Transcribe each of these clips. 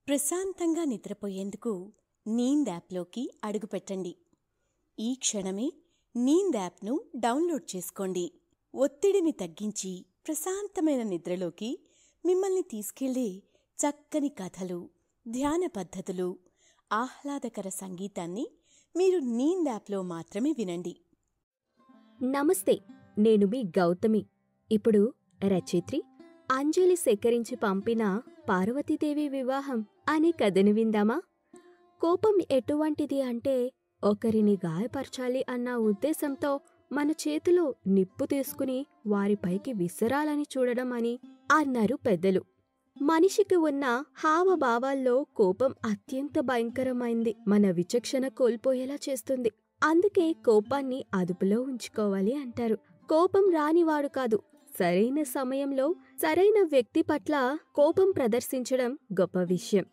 ప్రశాంతంగా నిద్రపోయేందుకు నీంద్ యాప్లోకి అడుగుపెట్టండి. ఈ క్షణమే నీంద్ యాప్ను డౌన్లోడ్ చేసుకోండి. ఒత్తిడిని తగ్గించి ప్రశాంతమైన నిద్రలోకి మిమ్మల్ని తీసుకెళ్లే చక్కని కథలు, ధ్యాన పద్ధతులు, ఆహ్లాదకర సంగీతాన్ని మీరు నీంద్ యాప్లో మాత్రమే వినండి. నమస్తే, నేను మీ గౌతమి. ఇప్పుడు రచయిత్రి అంజలి సేకరించి పంపిన పార్వతీదేవి వివాహం అనే కథను విందామా? కోపం ఎటువంటిది అంటే ఒకరిని గాయపరచాలి అన్న ఉద్దేశంతో మన చేతిలో నిప్పు తీసుకుని వారిపైకి విసరాలని చూడడం అని అన్నారు పెద్దలు. మనిషికి ఉన్న హావభావాల్లో కోపం అత్యంత భయంకరమైంది. మన విచక్షణ కోల్పోయేలా చేస్తుంది. అందుకే కోపాన్ని అదుపులో ఉంచుకోవాలి అంటారు. కోపం రానివాడు కాదు, సరైన సమయంలో సరైన వ్యక్తి పట్ల కోపం ప్రదర్శించడం గొప్ప విషయం.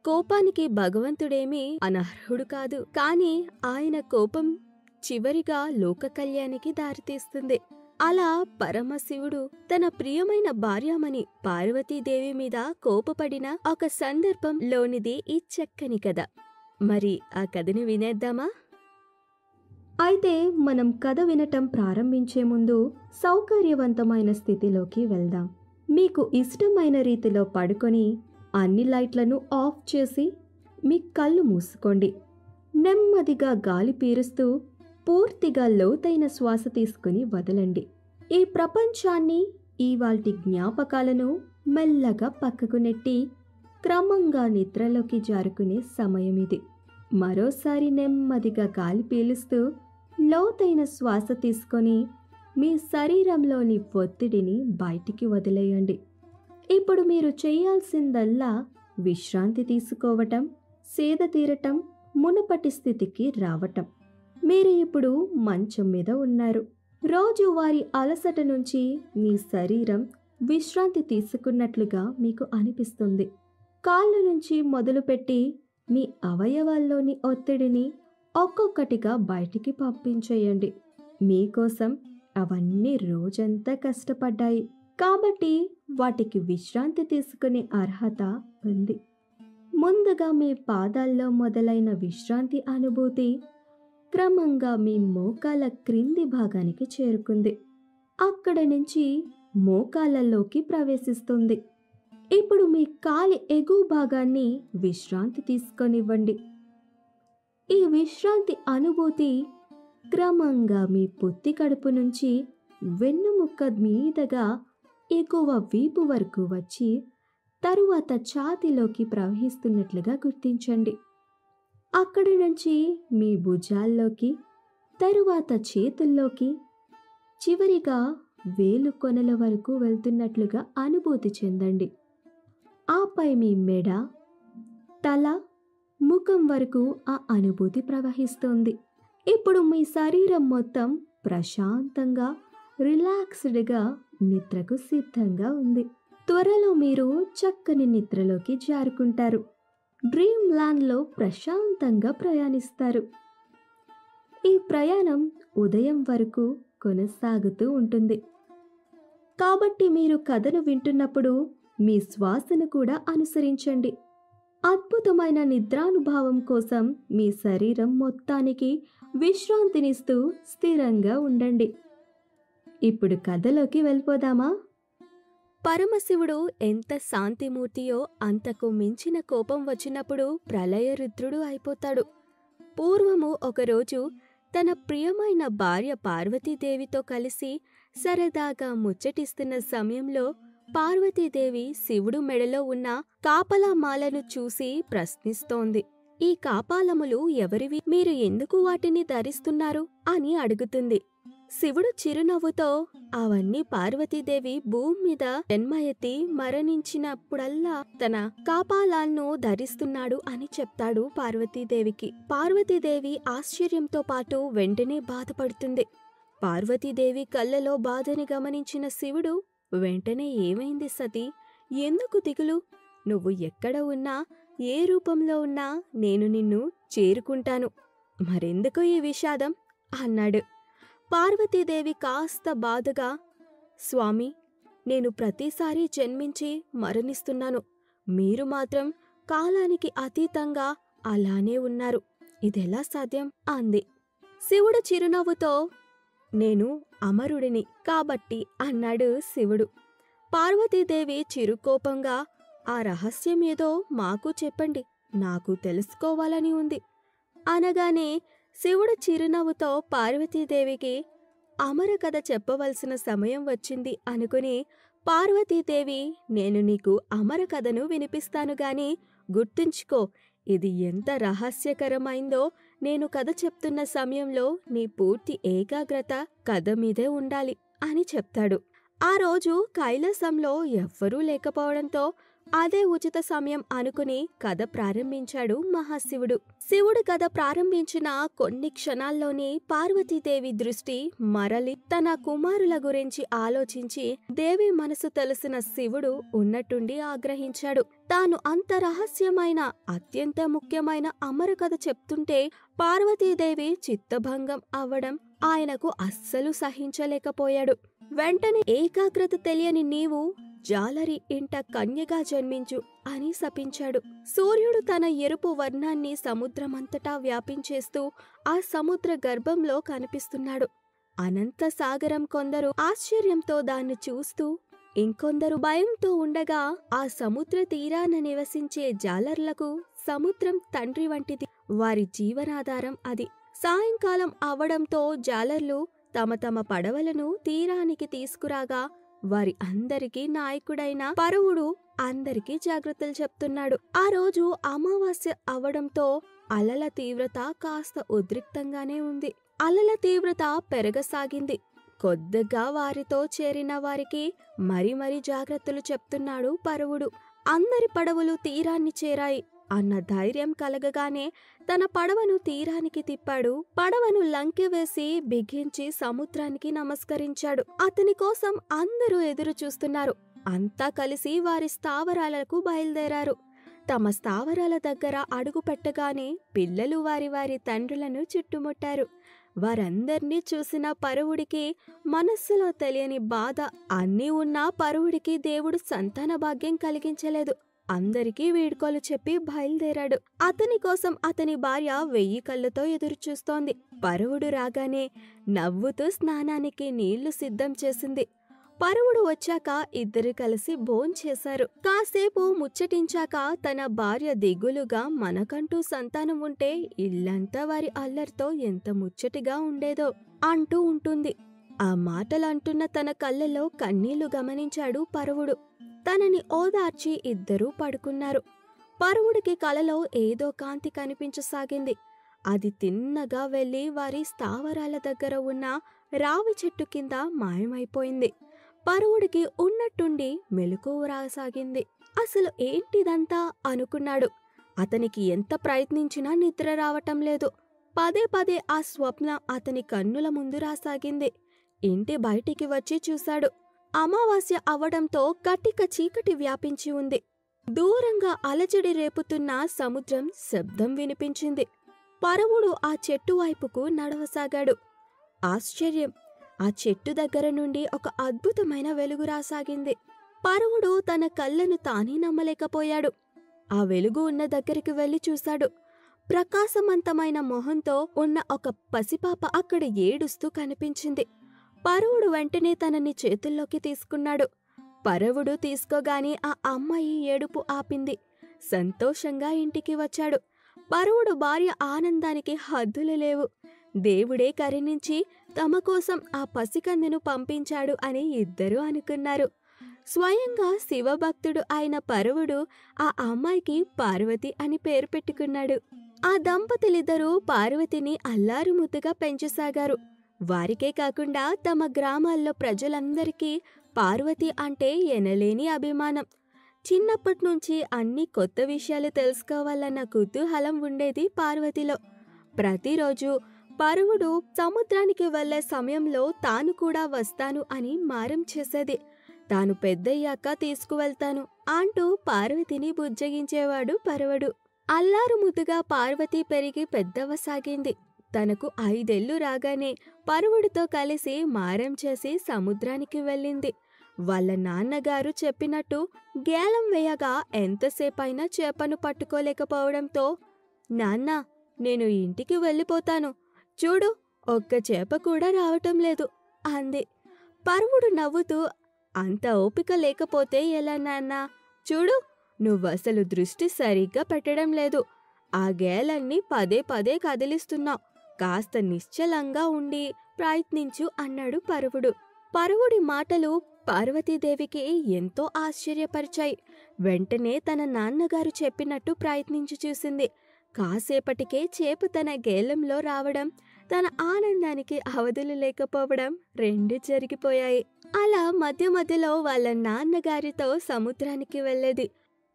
కోపానికి భగవంతుడేమీ అనర్హుడు కాదు, కానీ ఆయన కోపం చివరిగా లోక కళ్యాణానికి దారితీస్తుంది. అలా పరమశివుడు తన ప్రియమైన భార్యామణి పార్వతీదేవి మీద కోపపడిన ఒక సందర్భంలోనిది ఈ చక్కని కథ. మరి ఆ కథని వినేద్దామా? అయితే మనం కథ వినటం ప్రారంభించే ముందు సౌకర్యవంతమైన స్థితిలోకి వెళ్దాం. మీకు ఇష్టమైన రీతిలో పడుకొని అన్ని లైట్లను ఆఫ్ చేసి మీ కళ్ళు మూసుకోండి. నెమ్మదిగా గాలి పీలుస్తూ పూర్తిగా లోతైన శ్వాస తీసుకుని వదలండి. ఈ ప్రపంచాన్ని, ఇవాల్టి జ్ఞాపకాలను మెల్లగా పక్కకు నెట్టి క్రమంగా నిద్రలోకి జారుకునే సమయం ఇది. మరోసారి నెమ్మదిగా గాలి పీలుస్తూ లోతైన శ్వాస తీసుకొని మీ శరీరంలోని ఒత్తిడిని బయటికి వదిలేయండి. ఇప్పుడు మీరు చేయాల్సిందల్లా విశ్రాంతి తీసుకోవటం, సేద తీరటం, మునుపటి స్థితికి రావటం. మీరు ఇప్పుడు మంచం మీద ఉన్నారు. రోజువారీ అలసట నుంచి మీ శరీరం విశ్రాంతి తీసుకున్నట్లుగా మీకు అనిపిస్తుంది. కాళ్ళ నుంచి మొదలుపెట్టి మీ అవయవాల్లోని ఒత్తిడిని ఒక్కొక్కటిగా బయటికి పంపించేయండి. మీకోసం అవన్నీ రోజంతా కష్టపడ్డాయి కాబట్టి వాటికి విశ్రాంతి తీసుకునే అర్హత ఉంది. ముందుగా మీ పాదాల్లో మొదలైన విశ్రాంతి అనుభూతి క్రమంగా మీ మోకాల క్రింది భాగానికి చేరుకుంది. అక్కడ నుంచి మోకాళ్ళలోకి ప్రవేశిస్తుంది. ఇప్పుడు మీ కాలి ఎగువ భాగాన్ని విశ్రాంతి తీసుకొనివ్వండి. ఈ విశ్రాంతి అనుభూతి క్రమంగా మీ పొత్తి కడుపు నుంచి వెన్నుముక్క మీదగా ఎగువ వీపు వరకు వచ్చి తరువాత ఛాతీలోకి ప్రవహిస్తున్నట్లుగా గుర్తించండి. అక్కడి నుంచి మీ భుజాల్లోకి, తరువాత చేతుల్లోకి, చివరిగా వేలు కొనల వరకు వెళ్తున్నట్లుగా అనుభూతి చెందండి. ఆపై మీ మెడ, తల, ముఖం వరకు ఆ అనుభూతి ప్రవహిస్తోంది. ఇప్పుడు మీ శరీరం మొత్తం ప్రశాంతంగా, రిలాక్స్డ్గా నిద్రకు సిద్ధంగా ఉంది. త్వరలో మీరు చక్కని నిద్రలోకి జారుకుంటారు. డ్రీమ్ ల్యాండ్లో ప్రశాంతంగా ప్రయాణిస్తారు. ఈ ప్రయాణం ఉదయం వరకు కొనసాగుతూ ఉంటుంది. కాబట్టి మీరు కథను వింటున్నప్పుడు మీ శ్వాసను కూడా అనుసరించండి. అద్భుతమైన నిద్రానుభవం కోసం మీ శరీరం మొత్తానికి విశ్రాంతినిస్తూ స్థిరంగా ఉండండి. ఇప్పుడు కథలోకి వెళ్ళిపోదామా? పరమశివుడు ఎంత శాంతిమూర్తియో అంతకు మించిన కోపం వచ్చినప్పుడు ప్రళయరుద్రుడు అయిపోతాడు. పూర్వము ఒకరోజు తన ప్రియమైన భార్య పార్వతీదేవితో కలిసి సరదాగా ముచ్చటిస్తున్న సమయంలో పార్వతీదేవి శివుడు మెడలో ఉన్న కాపలామాలను చూసి ప్రశ్నిస్తోంది. ఈ కాపాలములు ఎవరివి? మీరు ఎందుకు వాటిని ధరిస్తున్నారు అని అడుగుతుంది. శివుడు చిరునవ్వుతో అవన్నీ పార్వతీదేవి భూమి మీద జన్మ ఎత్తి మరణించినప్పుడల్లా తన కాపాలాలను ధరిస్తున్నాడు అని చెప్తాడు పార్వతీదేవికి. పార్వతీదేవి ఆశ్చర్యంతో పాటు వెంటనే బాధపడుతుంది. పార్వతీదేవి కళ్ళలో బాధని గమనించిన శివుడు వెంటనే ఏమైంది సతీ, ఎందుకు దిగులు? నువ్వు ఎక్కడ ఉన్నా, ఏ రూపంలో ఉన్నా నేను నిన్ను చేరుకుంటాను. మరెందుకు ఈ విషాదం అన్నాడు. పార్వతీదేవి కాస్త బాధగా, స్వామి, నేను ప్రతిసారి జన్మించి మరణిస్తున్నాను. మీరు మాత్రం కాలానికి అతీతంగా అలానే ఉన్నారు. ఇదెలా సాధ్యం అంది. శివుడు చిరునవ్వుతో, నేను అమరుడిని కాబట్టి అన్నాడు శివుడు. పార్వతీదేవి చిరుకోపంగా, ఆ రహస్యం ఏదో మాకు చెప్పండి, నాకు తెలుసుకోవాలని ఉంది అనగానే శివుడు చిరునవ్వుతో పార్వతీదేవికి అమర కథ చెప్పవలసిన సమయం వచ్చింది అనుకుని, పార్వతీదేవి, నేను నీకు అమర కథను వినిపిస్తాను గాని గుర్తుంచుకో, ఇది ఎంత రహస్యకరమైందో నేను కథ చెప్తున్న సమయంలో నీ పూర్తి ఏకాగ్రత కథ మీదే ఉండాలి అని చెప్తాడు. ఆ రోజు కైలాసంలో ఎవ్వరూ లేకపోవడంతో అదే ఉచిత సమయం అనుకుని కథ ప్రారంభించాడు మహాశివుడు. శివుడు కథ ప్రారంభించిన కొన్ని క్షణాల్లోనే పార్వతీదేవి దృష్టి మరలి తన కుమారుల గురించి ఆలోచించి, దేవి మనసు తెలిసిన శివుడు ఉన్నట్టుండి ఆగ్రహించాడు. తాను అంత రహస్యమైన అత్యంత ముఖ్యమైన అమర కథ చెప్తుంటే పార్వతీదేవి చిత్తభంగం అవ్వడం ఆయనకు అస్సలు సహించలేకపోయాడు. వెంటనే, ఏకాగ్రత తెలియని నీవు జాలరి ఇంట కన్యగా జన్మించు అని శపించాడు. సూర్యుడు తన ఎరుపు వర్ణాన్ని సముద్రమంతటా వ్యాపించేస్తూ ఆ సముద్ర గర్భంలో కనిపిస్తున్నాడు. అనంత సాగరం కొందరు ఆశ్చర్యంతో దాన్ని చూస్తూ, ఇంకొందరు భయంతో ఉండగా, ఆ సముద్ర తీరాన నివసించే జాలర్లకు సముద్రం తండ్రి వంటిది. వారి జీవనాధారం అది. సాయంకాలం అవడంతో జాలర్లు తమ తమ పడవలను తీరానికి తీసుకురాగా, వారి అందరికీ నాయకుడైన పరవుడు అందరికీ జాగ్రత్తలు చెప్తున్నాడు. ఆ రోజు అమావాస్య అవడంతో అలల తీవ్రత కాస్త ఉద్రిక్తంగానే ఉంది. అలల తీవ్రత పెరగసాగింది. కొద్దిగా వారితో చేరిన వారికి మరీ జాగ్రత్తలు చెప్తున్నాడు పరవుడు. అందరి పడవలు తీరాన్ని చేరాయి అన్న ధైర్యం కలగగానే తన పడవను తీరానికి తిప్పాడు. పడవను లంకె వేసి బిగించి సముద్రానికి నమస్కరించాడు. అతని కోసం అందరూ ఎదురు చూస్తున్నారు. అంతా కలిసి వారి స్థావరాలకు బయలుదేరారు. తమ స్థావరాల దగ్గర అడుగు పెట్టగానే పిల్లలు వారి వారి తండ్రులను చుట్టుముట్టారు. వారందర్నీ చూసిన పరవుడికి మనస్సులో తెలియని బాధ. అన్నీ ఉన్నా పరవుడికి దేవుడు సంతాన భాగ్యం కలిగించలేదు. అందరికీ వీడ్కోలు చెప్పి బయలుదేరాడు. అతని కోసం అతని భార్య 1000 కళ్ళతో ఎదురుచూస్తోంది. పరవుడు రాగానే నవ్వుతూ స్నానానికి నీళ్లు సిద్ధం చేసింది. పరవుడు వచ్చాక ఇద్దరు కలిసి భోంచేశారు. కాసేపు ముచ్చటించాక తన భార్య దిగులుగా, మనకంటూ సంతానం ఉంటే ఇల్లంతా వారి అల్లరితో ఎంత ముచ్చటిగా ఉండేదో అంటూ ఉంటుంది. ఆ మాటలంటున్న తన కళ్ళలో కన్నీళ్లు గమనించాడు పరవుడు. తనని ఓదార్చి ఇద్దరూ పడుకున్నారు. పరవుడికి కలలో ఏదో కాంతి కనిపించసాగింది. అది తిన్నగా వెళ్లి వారి స్థావరాల దగ్గర ఉన్న రావి చెట్టు కింద మాయమైపోయింది. పరవుడికి ఉన్నట్టుండి మెలకువ రాసాగింది. అసలు ఏంటిదంతా అనుకున్నాడు. అతనికి ఎంత ప్రయత్నించినా నిద్ర రావటం లేదు. పదే ఆ స్వప్నం అతని కన్నుల ముందు రాసాగింది. ఇంటి బయటికి వచ్చి చూశాడు. అమావాస్య అవడంతో కటిక చీకటి వ్యాపించి ఉంది. దూరంగా అలజడి రేపుతున్న సముద్రం శబ్దం వినిపించింది. పరవుడు ఆ చెట్టు వైపుకు నడవసాగాడు. ఆశ్చర్యం! ఆ చెట్టు దగ్గర నుండి ఒక అద్భుతమైన వెలుగు రాసాగింది. పరవుడు తన కళ్ళను తానే నమ్మలేకపోయాడు. ఆ వెలుగు ఉన్న దగ్గరికి వెళ్లి చూశాడు. ప్రకాశవంతమైన మొహంతో ఉన్న ఒక పసిపాప అక్కడ ఏడుస్తూ కనిపించింది. పరవుడు వెంటనే తనని చేతుల్లోకి తీసుకున్నాడు. పరవుడు తీసుకోగానే ఆ అమ్మాయి ఏడుపు ఆపింది. సంతోషంగా ఇంటికి వచ్చాడు. పరవుడు భార్య ఆనందానికి హద్దులు లేవు. దేవుడే కరుణించి తమ కోసం ఆ పసికందును పంపించాడు అని ఇద్దరూ అనుకున్నారు. స్వయంగా శివభక్తుడు అయిన పరవుడు ఆ అమ్మాయికి పార్వతి అని పేరు పెట్టుకున్నాడు. ఆ దంపతులిద్దరూ పార్వతిని అల్లారుముద్దుగా పెంచసాగారు. వారికే కాకుండా తమ గ్రామాల్లో ప్రజలందరికీ పార్వతి అంటే ఎనలేని అభిమానం. చిన్నప్పట్నుంచి అన్ని కొత్త విషయాలు తెలుసుకోవాలన్న కుతూహలం ఉండేది పార్వతిలో. ప్రతిరోజు పరవుడు సముద్రానికి వెళ్లే సమయంలో తాను కూడా వస్తాను అని మారం చేసేది. తాను పెద్దయ్యాక తీసుకువెళ్తాను అంటూ పార్వతిని బుజ్జగించేవాడు పరవుడు. అల్లారుముద్దుగా పార్వతి పెరిగి పెద్దవసాగింది. తనకు 5 ఏళ్లు రాగానే పరవుడితో కలిసి మారం చేసి సముద్రానికి వెళ్ళింది. వాళ్ళ నాన్నగారు చెప్పినట్టు గేలం వేయగా ఎంతసేపైనా చేపను పట్టుకోలేకపోవడంతో, నాన్న, నేను ఇంటికి వెళ్ళిపోతాను. చూడు, ఒక్క చేప కూడా రావటం లేదు అంది. పరువుడు నవ్వుతూ, అంత ఓపిక లేకపోతే ఎలా నాన్నా? చూడు, నువ్వసలు దృష్టి సరిగ్గా పెట్టడం లేదు. ఆ గేలన్ని పదే పదే కదిలిస్తున్నావు. కాస్త నిశ్చలంగా ఉండి ప్రయత్నించు అన్నాడు పరువుడు. పరువుడి మాటలు పార్వతీదేవికి ఎంతో ఆశ్చర్యపరిచాయి. వెంటనే తన నాన్నగారు చెప్పినట్టు ప్రయత్నించి చూసింది. కాసేపటికే చేప తన గేలంలో రావడం, తన ఆనందానికి అవధులు లేకపోవడం రెండూ జరిగిపోయాయి. అలా మధ్య మధ్యలో వాళ్ళ నాన్నగారితో సముద్రానికి వెళ్ళేది.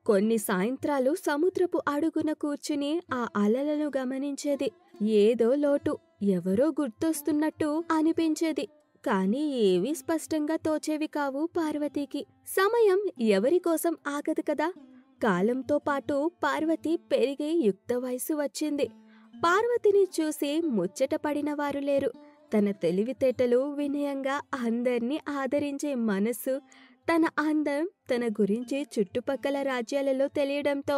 కొన్ని సాయంత్రాలు సముద్రపు అడుగున కూర్చుని ఆ అలలను గమనించేది. ఏదో లోటు, ఎవరో గుర్తొస్తున్నట్టు అనిపించేది. కాని ఏవీ స్పష్టంగా తోచేవి కావు పార్వతీకి. సమయం ఎవరికోసం ఆగదు కదా. కాలంతో పాటు పార్వతి పెరిగి యుక్త వయసు వచ్చింది. పార్వతిని చూసి ముచ్చట పడినవారు లేరు. తన తెలివితేటలు, వినయంగా అందర్నీ ఆదరించే మనస్సు, తన అందం తన గురించి చుట్టుపక్కల రాజ్యాలలో తెలియడంతో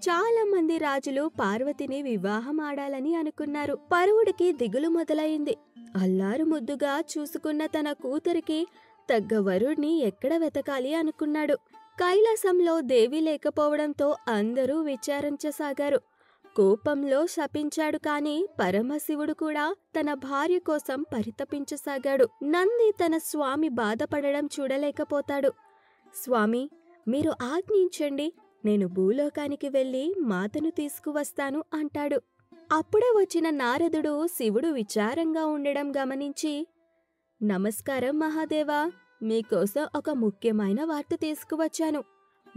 చాలా మంది రాజులు పార్వతిని వివాహం ఆడాలని అనుకున్నారు. పరువుడికి దిగులు మొదలైంది. అల్లారు ముద్దుగా చూసుకున్న తన కూతురికి తగ్గ వరుణ్ణి ఎక్కడ వెతకాలి అనుకున్నాడు. కైలాసంలో దేవి లేకపోవడంతో అందరూ విచారించసాగారు. కోపంలో శపించాడు. కాని పరమశివుడు కూడా తన భార్య కోసం పరితపించసాగాడు. నంది తన స్వామి బాధపడడం చూడలేకపోతాడు. స్వామి, మీరు ఆజ్ఞించండి, నేను భూలోకానికి వెళ్ళి మాతను తీసుకువస్తాను అంటాడు. అప్పుడే వచ్చిన నారదుడు శివుడు విచారంగా ఉండడం గమనించి, నమస్కారం మహాదేవా, మీకోసం ఒక ముఖ్యమైన వార్త తీసుకువచ్చాను.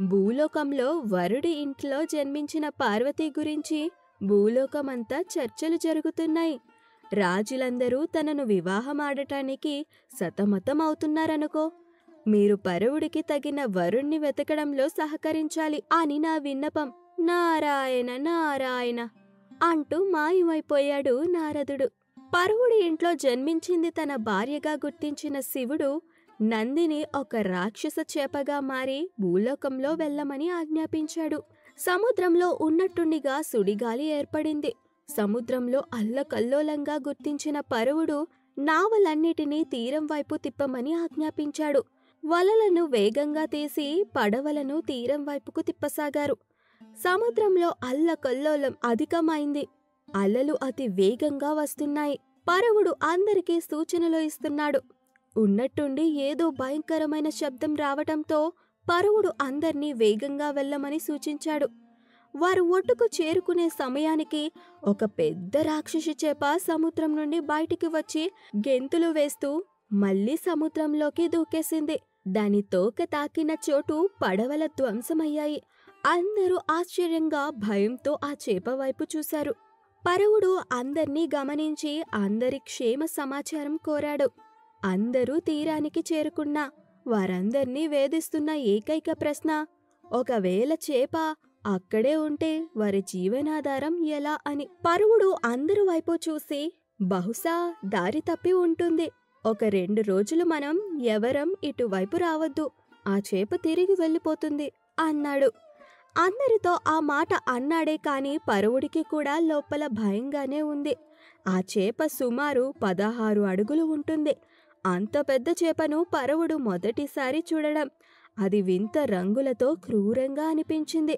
భూలోకంలో వరుడి ఇంట్లో జన్మించిన పార్వతీ గురించి భూలోకమంతా చర్చలు జరుగుతున్నాయి. రాజులందరూ తనను వివాహమాడటానికి సతమతమవుతున్నారనుకో. మీరు పరువుడికి తగిన వరుణ్ణి వెతకడంలో సహకరించాలి అని నా విన్నపం. నారాయణ నారాయణ అంటూ మాయమైపోయాడు నారదుడు. పరువుడి ఇంట్లో జన్మించింది తన భార్యగా గుర్తించిన శివుడు నందిని ఒక రాక్షస చేపగా మారి భూలోకంలో వెళ్ళమని ఆజ్ఞాపించాడు. సముద్రంలో ఉన్నట్టుండిగా సుడిగాలి ఏర్పడింది. సముద్రంలో అల్లకల్లోలంగా గుర్తించిన పరువుడు నావలన్నిటినీ తీరం వైపు తిప్పమని ఆజ్ఞాపించాడు. వలలను వేగంగా తీసి పడవలను తీరం వైపుకు తిప్పసాగారు. సముద్రంలో అల్లకల్లోలం అధికమైంది. అలలు అతి వేగంగా వస్తున్నాయి. పరువుడు అందరికీ సూచనలు ఇస్తున్నాడు. ఉన్నట్టుండి ఏదో భయంకరమైన శబ్దం రావటంతో పరువుడు అందర్నీ వేగంగా వెళ్ళమని సూచించాడు. వారు ఒడ్డుకు చేరుకునే సమయానికి ఒక పెద్ద రాక్షసి చేప సముద్రం నుండి బయటికి వచ్చి గెంతులు వేస్తూ మళ్లీ సముద్రంలోకి దూకేసింది. దాని తోక తాకిన చోటు పడవల ధ్వంసమయ్యాయి. అందరూ ఆశ్చర్యంగా భయంతో ఆ చేప వైపు చూశారు. పరువుడు అందర్నీ గమనించి అందరి క్షేమ సమాచారం కోరాడు. అందరూ తీరానికి చేరుకున్నా వారందర్నీ వేధిస్తున్న ఏకైక ప్రశ్న, ఒకవేళ చేప అక్కడే ఉంటే వారి జీవనాధారం ఎలా అని. పరువుడు అందరి వైపు చూసి, బహుశా దారి తప్పి ఉంటుంది. ఒక 2 రోజులు మనం ఎవరం ఇటువైపు రావద్దు. ఆ చేప తిరిగి వెళ్ళిపోతుంది అన్నాడు. అందరితో ఆ మాట అన్నాడే కాని పరువుడికి కూడా లోపల భయంగానే ఉంది. ఆ చేప సుమారు 16 అడుగులు ఉంటుంది. అంత పెద్ద చేపను పరువుడు మొదటిసారి చూడడం. అది వింత రంగులతో క్రూరంగా అనిపించింది.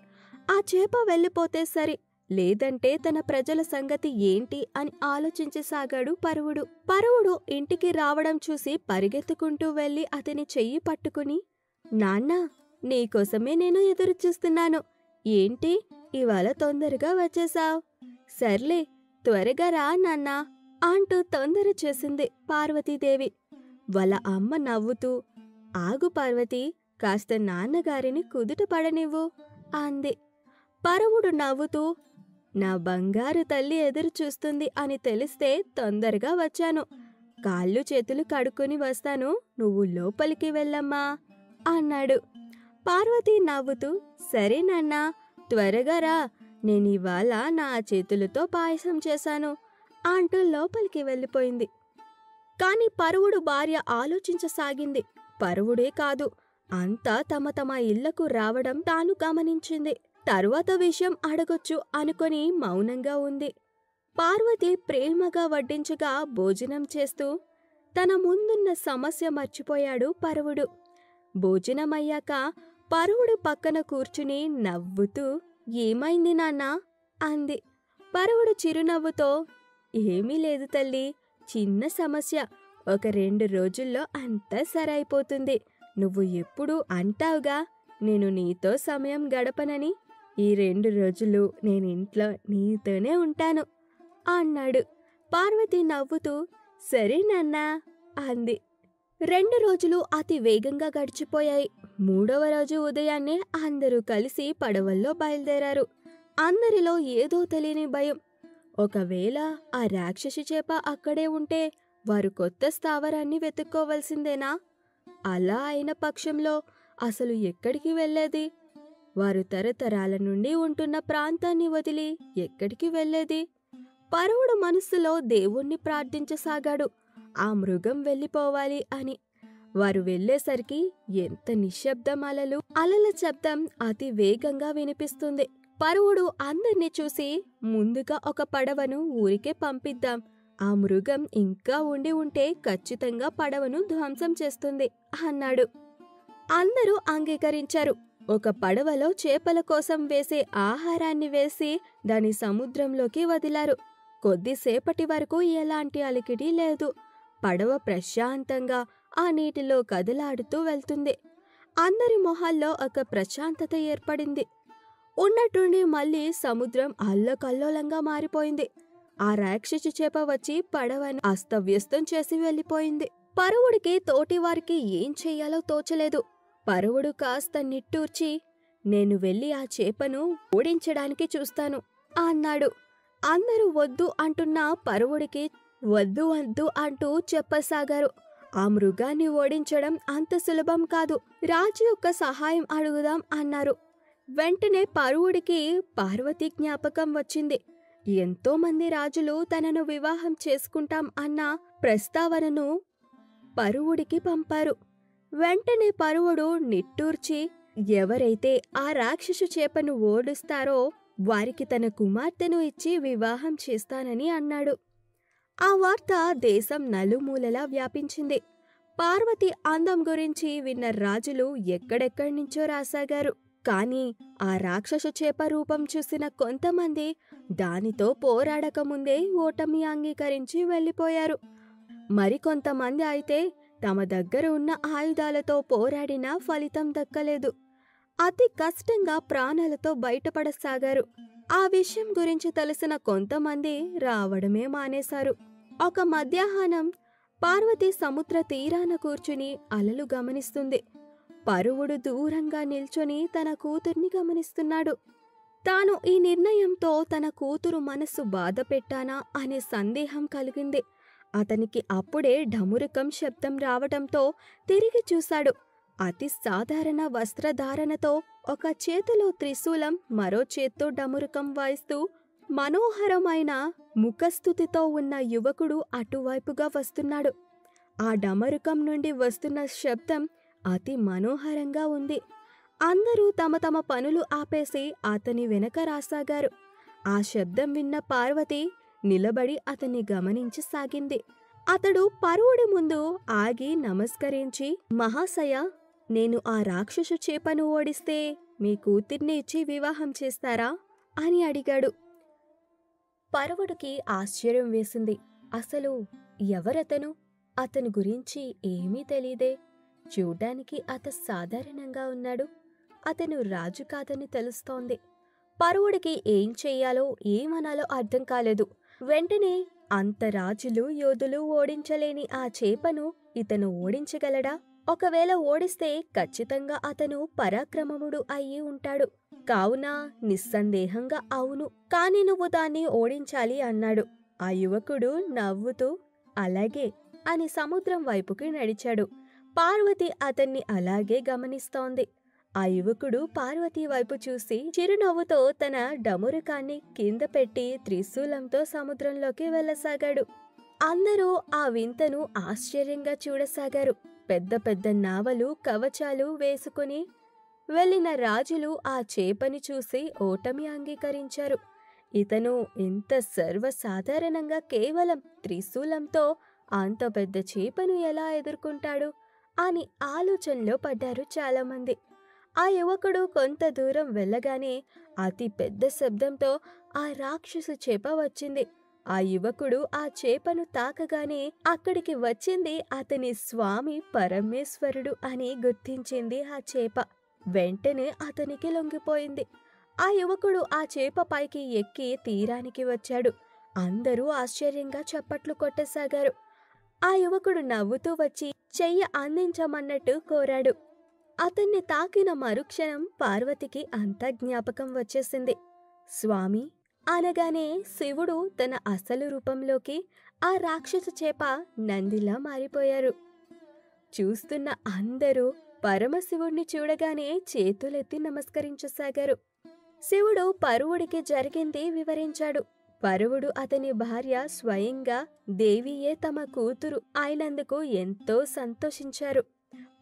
ఆ చేప వెళ్ళిపోతే సరి, లేదంటే తన ప్రజల సంగతి ఏంటి అని ఆలోచించసాగాడు పరువుడు. పరువుడు ఇంటికి రావడం చూసి పరిగెత్తుకుంటూ వెళ్లి అతని చెయ్యి పట్టుకుని, నాన్నా, నీకోసమే నేను ఎదురుచూస్తున్నాను. ఏంటి ఇవాళ తొందరగా వచ్చేశావ్? సర్లే, త్వరగా రా నాన్నా అంటూ తొందర చేసింది పార్వతీదేవి. వాళ్ళ అమ్మ నవ్వుతూ, ఆగు పార్వతి, కాస్త నాన్నగారిని కుదుట పడనివ్వు అంది. పరువుడు నవ్వుతూ, నా బంగారు తల్లి ఎదురు చూస్తుంది అని తెలిస్తే తొందరగా వచ్చాను. కాళ్ళు చేతులు కడుక్కొని వస్తాను, నువ్వు లోపలికి వెళ్ళమ్మా అన్నాడు. పార్వతి నవ్వుతూ, సరే నాన్నా, త్వరగా రా, నేనివాళ నా చేతులతో పాయసం చేశాను అంటూ లోపలికి వెళ్ళిపోయింది. కాని పరువుడు భార్య ఆలోచించసాగింది. పరువుడే కాదు, అంతా తమ తమ ఇళ్లకు రావడం తాను గమనించింది. తరువాత విషయం అడగొచ్చు అనుకొని మౌనంగా ఉంది. పార్వతి ప్రేమగా వడ్డించగా భోజనం చేస్తూ తన ముందున్న సమస్య మర్చిపోయాడు పరువుడు. భోజనమయ్యాక పరువుడు పక్కన కూర్చుని నవ్వుతూ, "ఏమైంది నాన్నా?" అంది. పరువుడు చిరునవ్వుతో, "ఏమీ లేదు తల్లి, చిన్న సమస్య. ఒక 2 రోజుల్లో అంతా సరైపోతుంది. నువ్వు ఎప్పుడూ అంటావుగా నేను నీతో సమయం గడపనని. ఈ 2 రోజులు నేనింట్లో నీతోనే ఉంటాను" అన్నాడు. పార్వతి నవ్వుతూ, "సరే నాన్నా" అంది. 2 రోజులు అతి వేగంగా గడిచిపోయాయి. 3వ రోజు ఉదయాన్నే అందరూ కలిసి పడవల్లో బయలుదేరారు. అందరిలో ఏదో తెలియని భయం. ఒకవేళ ఆ రాక్షసి చేప అక్కడే ఉంటే వారు కొత్త స్థావరాన్ని వెతుక్కోవలసిందేనా? అలా అయిన పక్షంలో అసలు ఎక్కడికి వెళ్ళేది? వారు తరతరాల నుండి ఉంటున్న ప్రాంతాన్ని వదిలి ఎక్కడికి వెళ్ళేది? పరువుడు మనస్సులో దేవుణ్ణి ప్రార్థించసాగాడు, ఆ మృగం వెళ్ళిపోవాలి అని. వారు వెళ్లేసరికి ఎంత నిశ్శబ్దం! అలల శబ్దం అతి వేగంగా వినిపిస్తుంది. పరువుడు అందర్నీ చూసి, "ముందుగా ఒక పడవను ఊరికే పంపిద్దాం. ఆ మృగం ఇంకా ఉండి ఉంటే ఖచ్చితంగా పడవను ధ్వంసం చేస్తుంది" అన్నాడు. అందరూ అంగీకరించారు. ఒక పడవలో చేపల కోసం వేసే ఆహారాన్ని వేసి దాని సముద్రంలోకి వదిలారు. కొద్దిసేపటి వరకు ఎలాంటి అలికిడి లేదు. పడవ ప్రశాంతంగా ఆ నీటిలో కదలాడుతూ వెళ్తుంది. అందరి మొహాల్లో ఒక ప్రశాంతత ఏర్పడింది. ఉన్నట్టుండి మళ్ళీ సముద్రం అల్లకల్లోలంగా మారిపోయింది. ఆ రాక్షసి చేప వచ్చి పడవను అస్తవ్యస్తం చేసి వెళ్ళిపోయింది. పరువుడికి తోటివారికి ఏం చెయ్యాలో తోచలేదు. పరువుడు కాస్త నిట్టూర్చి, "నేను వెళ్ళి ఆ చేపను ఓడించడానికి చూస్తాను" అన్నాడు. అందరూ వద్దు అంటున్నా పరువుడికి వద్దు వద్దు అంటూ చెప్పసాగారు. ఆ మృగాన్ని ఓడించడం అంత సులభం కాదు. రాజు యొక్క సహాయం అడుగుదాం అన్నారు. వెంటనే పరువుడికి పార్వతి జ్ఞాపకం వచ్చింది. ఎంతోమంది రాజులు తనను వివాహం చేసుకుంటాం అన్న ప్రస్తావనను పరువుడికి పంపారు. వెంటనే పరువుడు నిట్టూర్చి, ఎవరైతే ఆ రాక్షసు చేపను ఓడిస్తారో వారికి తన కుమార్తెను ఇచ్చి వివాహం చేస్తానని అన్నాడు. ఆ వార్త దేశం నలుమూలలా వ్యాపించింది. పార్వతి అందం గురించి విన్న రాజులు ఎక్కడెక్కడి నుంచో రాసాగారు. కాని ఆ రాక్షసు చేప రూపం చూసిన కొంతమంది దానితో పోరాడకముందే ఓటమి అంగీకరించి వెళ్ళిపోయారు. మరికొంతమంది అయితే తమ దగ్గర ఉన్న ఆయుధాలతో పోరాడినా ఫలితం దక్కలేదు. అతి కష్టంగా ప్రాణాలతో బయటపడసాగారు. ఆ విషయం గురించి తెలిసిన కొంతమంది రావడమే మానేశారు. ఒక మధ్యాహ్నం పార్వతి సముద్ర తీరాన కూర్చుని అలలు గమనిస్తుంది. పరువుడు దూరంగా నిల్చొని తన కూతుర్ని గమనిస్తున్నాడు. తాను ఈ నిర్ణయంతో తన కూతురు మనస్సు బాధ పెట్టానా అనే సందేహం కలిగింది. అతనికి అప్పుడే ఢమురుకం శబ్దం రావటంతో తిరిగి చూశాడు. అతి సాధారణ వస్త్రధారణతో ఒక చేతిలో త్రిశూలం, మరో చేత్తో డమురుకం వాయిస్తూ మనోహరమైన ముఖస్థుతితో ఉన్న యువకుడు అటువైపుగా వస్తున్నాడు. ఆ డమరుకం నుండి వస్తున్న శబ్దం అతి మనోహరంగా ఉంది. అందరూ తమ తమ పనులు ఆపేసి అతని వెనక రాసాగారు. ఆ శబ్దం విన్న పార్వతి నిలబడి అతన్ని గమనించసాగింది. అతడు పరువుడి ముందు ఆగి నమస్కరించి, "మహాశయ, నేను ఆ రాక్షసు చేపను ఓడిస్తే మీ కూతుర్ని ఇచ్చి వివాహం చేస్తారా?" అని అడిగాడు. పరువుడికి ఆశ్చర్యం వేసింది. అసలు ఎవరతను? అతని గురించి ఏమీ తెలీదే. చూడ్డానికి సాధారణంగా ఉన్నాడు. అతను రాజు కాదని తెలుస్తోంది. పరువుడికి ఏం చెయ్యాలో ఏమనాలో అర్థం కాలేదు. వెంటనే అంత రాజులు యోధులు ఓడించలేని ఆ చేపను ఇతను ఓడించగలడా? ఒకవేళ ఓడిస్తే ఖచ్చితంగా అతను పరాక్రమముడు అయ్యి ఉంటాడు. కావున నిస్సందేహంగా అవును, కాని నువ్వు దాన్ని ఓడించాలి అన్నాడు. ఆ యువకుడు నవ్వుతూ అలాగే అని సముద్రం వైపుకి నడిచాడు. పార్వతి అతన్ని అలాగే గమనిస్తోంది. ఆ యువకుడు పార్వతి వైపు చూసి చిరునవ్వుతో తన డమురుకాన్ని కింద పెట్టి త్రిశూలంతో సముద్రంలోకి వెళ్ళసాగాడు. అందరూ ఆ వింతను ఆశ్చర్యంగా చూడసాగారు. పెద్ద పెద్ద నావలు కవచాలు వేసుకుని వెళ్ళిన రాజులు ఆ చేపని చూసి ఓటమి అంగీకరించారు. ఇతను ఇంత సర్వసాధారణంగా కేవలం త్రిశూలంతో అంత పెద్ద చేపను ఎలా ఎదుర్కొంటాడు అని ఆలోచనలో పడ్డారు చాలామంది. ఆ యువకుడు కొంత దూరం వెళ్ళగానే అతి పెద్ద శబ్దంతో ఆ రాక్షసు చేప వచ్చింది. ఆ యువకుడు ఆ చేపను తాకగానే అక్కడికి వచ్చింది అతని స్వామి పరమేశ్వరుడు అని గుర్తించింది ఆ చేప. వెంటనే అతనికి లొంగిపోయింది. ఆ యువకుడు ఆ చేప పైకి ఎక్కి తీరానికి వచ్చాడు. అందరూ ఆశ్చర్యంగా చప్పట్లు కొట్టసాగారు. ఆ యువకుడు నవ్వుతూ వచ్చి చెయ్యి అందించమన్నట్టు కోరాడు. అతన్ని తాకిన మరుక్షణం పార్వతికి అంతా జ్ఞాపకం వచ్చేసింది. స్వామి అనగానే శివుడు తన అసలు రూపంలోకి ఆ రాక్షస చేప నందిలా మారిపోయారు. చూస్తున్న అందరూ పరమశివుణ్ణి చూడగానే చేతులెత్తి నమస్కరించసాగారు. శివుడు పరువుడికి జరిగింది వివరించాడు. పరువుడు అతని భార్య స్వయంగా దేవియే తమ కూతురు అయినందుకు ఎంతో సంతోషించారు.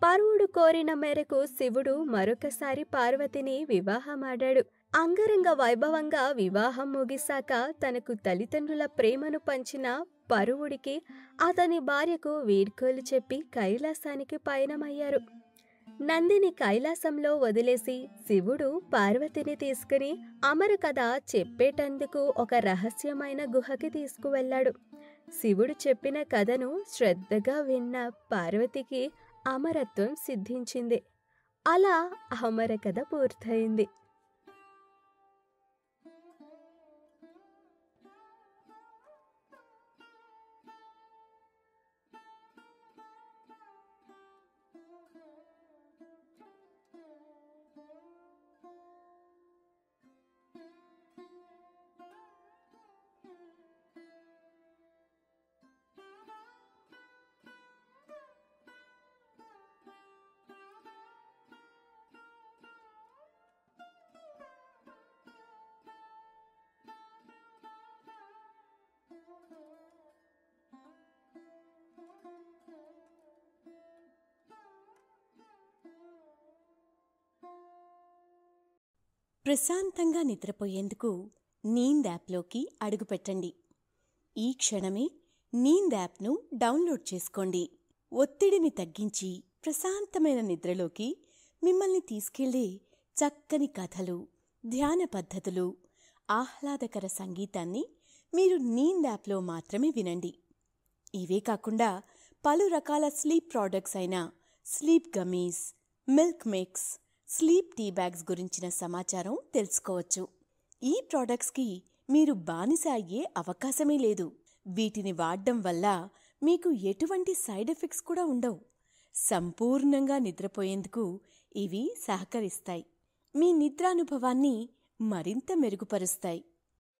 పరువుడు కోరిన మేరకు శివుడు మరొకసారి పార్వతిని వివాహమాడాడు. అంగరంగ వైభవంగా వివాహం ముగిశాక తనకు తల్లిదండ్రుల ప్రేమను పంచిన పరువుడికి అతని భార్యకు వీడ్కోలు చెప్పి కైలాసానికి పయనమయ్యారు. నందిని కైలాసంలో వదిలేసి శివుడు పార్వతిని తీసుకుని అమర కథ చెప్పేటందుకు ఒక రహస్యమైన గుహకి తీసుకువెళ్ళాడు. శివుడు చెప్పిన కథను శ్రద్ధగా విన్న పార్వతికి అమరత్వం సిద్ధించింది. అలా అమర కథ పూర్తయింది. ప్రశాంతంగా నిద్రపోయేందుకు నీంద్ యాప్లోకి అడుగుపెట్టండి. ఈ క్షణమే నీంద్ యాప్ను డౌన్లోడ్ చేసుకోండి. ఒత్తిడిని తగ్గించి ప్రశాంతమైన నిద్రలోకి మిమ్మల్ని తీసుకెళ్లే చక్కని కథలు, ధ్యాన పద్ధతులు, ఆహ్లాదకర సంగీతాన్ని మీరు నీంద్ యాప్లో మాత్రమే వినండి. ఇవే కాకుండా పలు రకాల స్లీప్ ప్రోడక్ట్స్ అయిన sleep gummies, milk mix, sleep tea bags గురించిన సమాచారం తెలుసుకోవచ్చు. ఈ ప్రోడక్ట్స్కి మీరు బానిస అయ్యే అవకాశమే లేదు. వీటిని వాడడం వల్ల మీకు ఎటువంటి సైడ్ ఎఫెక్ట్స్ కూడా ఉండవు. సంపూర్ణంగా నిద్రపోయేందుకు ఇవి సహకరిస్తాయి. మీ నిద్రానుభవాన్ని మరింత మెరుగుపరుస్తాయి.